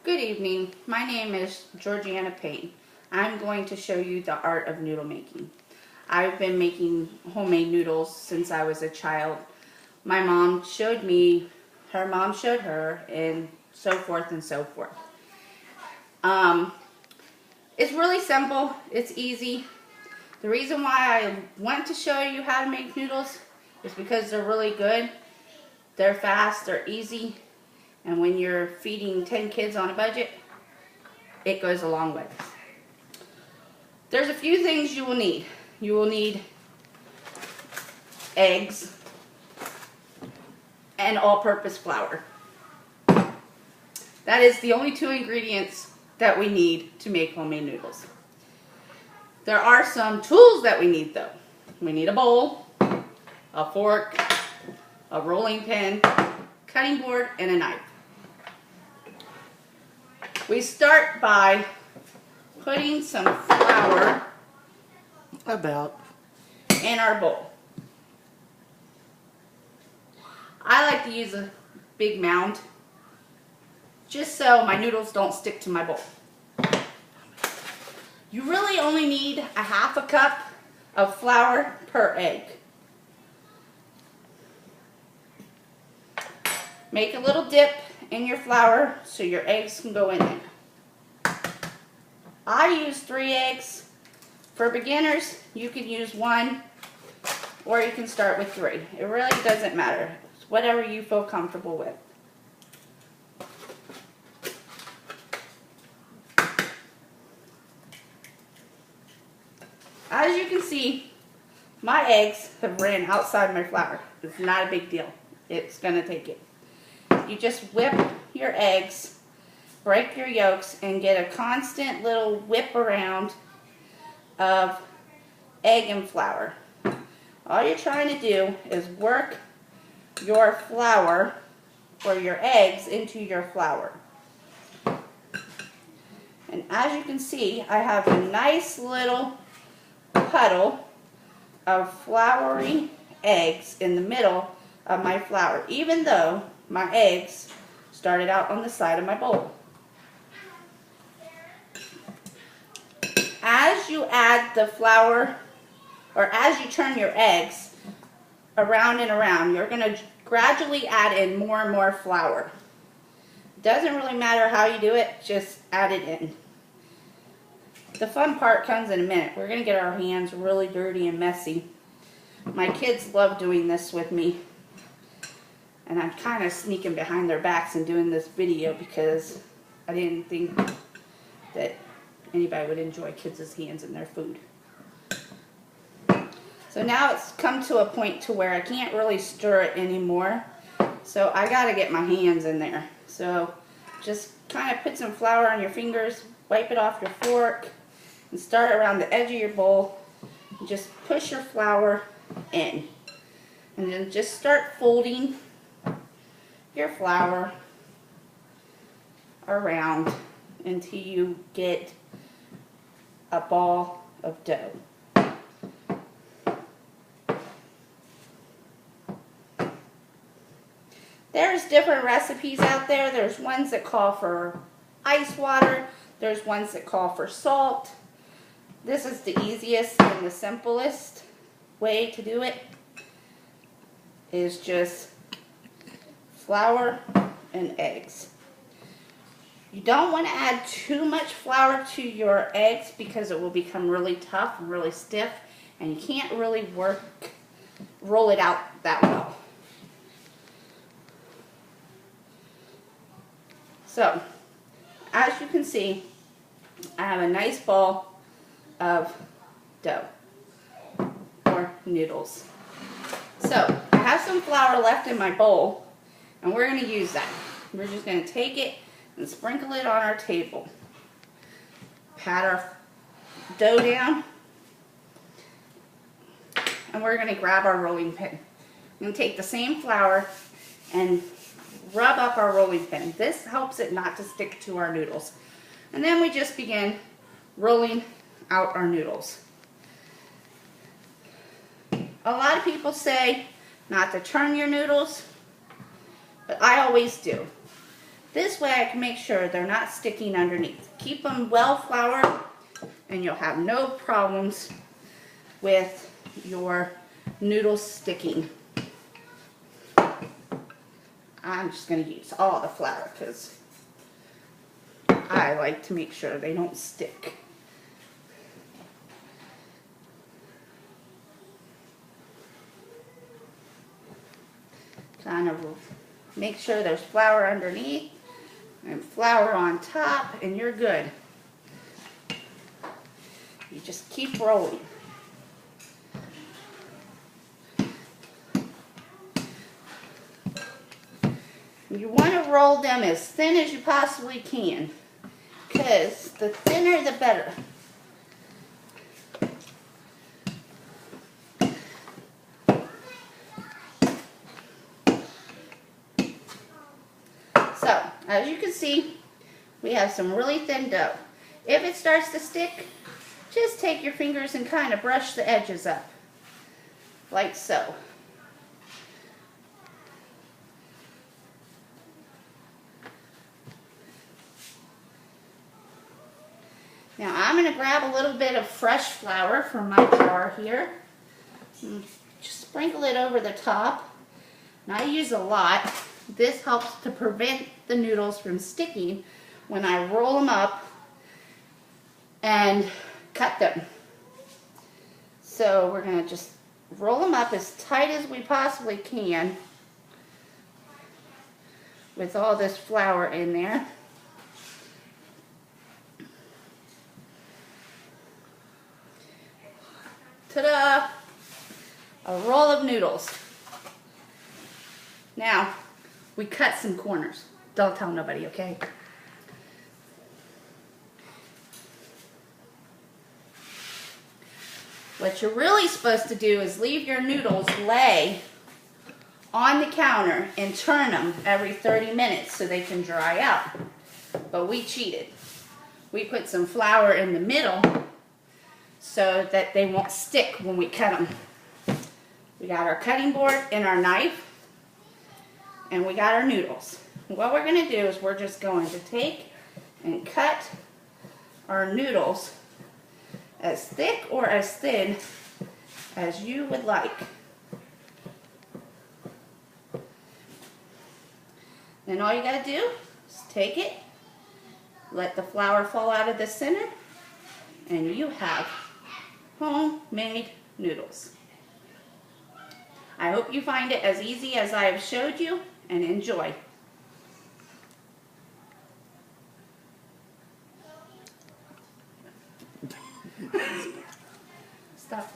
Good evening. My name is Georgiana Payne. I'm going to show you the art of noodle making. I've been making homemade noodles since I was a child. My mom showed me, her mom showed her, and so forth and so forth. It's really simple. It's easy. The reason why I want to show you how to make noodles is because they're really good. They're fast, they're easy, and when you're feeding 10 kids on a budget, it goes a long way. There's a few things you will need. You will need eggs and all-purpose flour. That is the only two ingredients that we need to make homemade noodles. There are some tools that we need though. We need a bowl, a fork, a rolling pin, cutting board, and a knife. We start by putting some flour in our bowl. I like to use a big mound just so my noodles don't stick to my bowl. You really only need a half a cup of flour per egg. Make a little dip in your flour so your eggs can go in there. I use 3 eggs. For beginners, you can use 1 or you can start with 3. It really doesn't matter. It's whatever you feel comfortable with. As you can see, my eggs have ran outside my flour. It's not a big deal. It's going to take it. You just whip your eggs, break your yolks, and get a constant little whip around of egg and flour. All you're trying to do is work your flour or your eggs into your flour. And as you can see, I have a nice little puddle of floury eggs in the middle of my flour, even though my eggs started out on the side of my bowl. As you add the flour, or as you turn your eggs around and around, you're going to gradually add in more and more flour. It doesn't really matter how you do it, just add it in. The fun part comes in a minute. We're going to get our hands really dirty and messy. My kids love doing this with me. And I'm kind of sneaking behind their backs and doing this video because I didn't think that anybody would enjoy kids' hands in their food. So now it's come to a point to where I can't really stir it anymore. So I got to get my hands in there. So just kind of put some flour on your fingers, wipe it off your fork, and start around the edge of your bowl. And just push your flour in. And then just start folding your flour around until you get a ball of dough. There's different recipes out there. There's ones that call for ice water. There's ones that call for salt. This is the easiest and the simplest way to do it. Is just flour and eggs. You don't want to add too much flour to your eggs because it will become really tough and really stiff, and you can't really roll it out that well. So, as you can see, I have a nice ball of dough or noodles. So, I have some flour left in my bowl, and we're going to use that. We're just going to take it and sprinkle it on our table. Pat our dough down. And we're going to grab our rolling pin. I'm going to take the same flour and rub up our rolling pin. This helps it not to stick to our noodles. And then we just begin rolling out our noodles. A lot of people say not to turn your noodles, but I always do. This way I can make sure they're not sticking underneath. Keep them well floured and you'll have no problems with your noodles sticking. I'm just going to use all the flour because I like to make sure they don't stick. Kind of make sure there's flour underneath and flour on top and you're good. You just keep rolling. You want to roll them as thin as you possibly can, because the thinner the better. So, as you can see, we have some really thin dough. If it starts to stick, just take your fingers and kind of brush the edges up, like so. Now I'm going to grab a little bit of fresh flour from my jar here. Just sprinkle it over the top. And I use a lot. This helps to prevent the noodles from sticking when I roll them up and cut them. So we're going to just roll them up as tight as we possibly can with all this flour in there. Ta-da! A roll of noodles. Now, we cut some corners. Don't tell nobody, okay? What you're really supposed to do is leave your noodles lay on the counter and turn them every 30 minutes so they can dry out. But we cheated. We put some flour in the middle so that they won't stick when we cut them. We got our cutting board and our knife, and we got our noodles. What we're going to do is we're just going to take and cut our noodles as thick or as thin as you would like. Then all you got to do is take it, let the flour fall out of the center, and you have homemade noodles. I hope you find it as easy as I have showed you, and enjoy. Stop.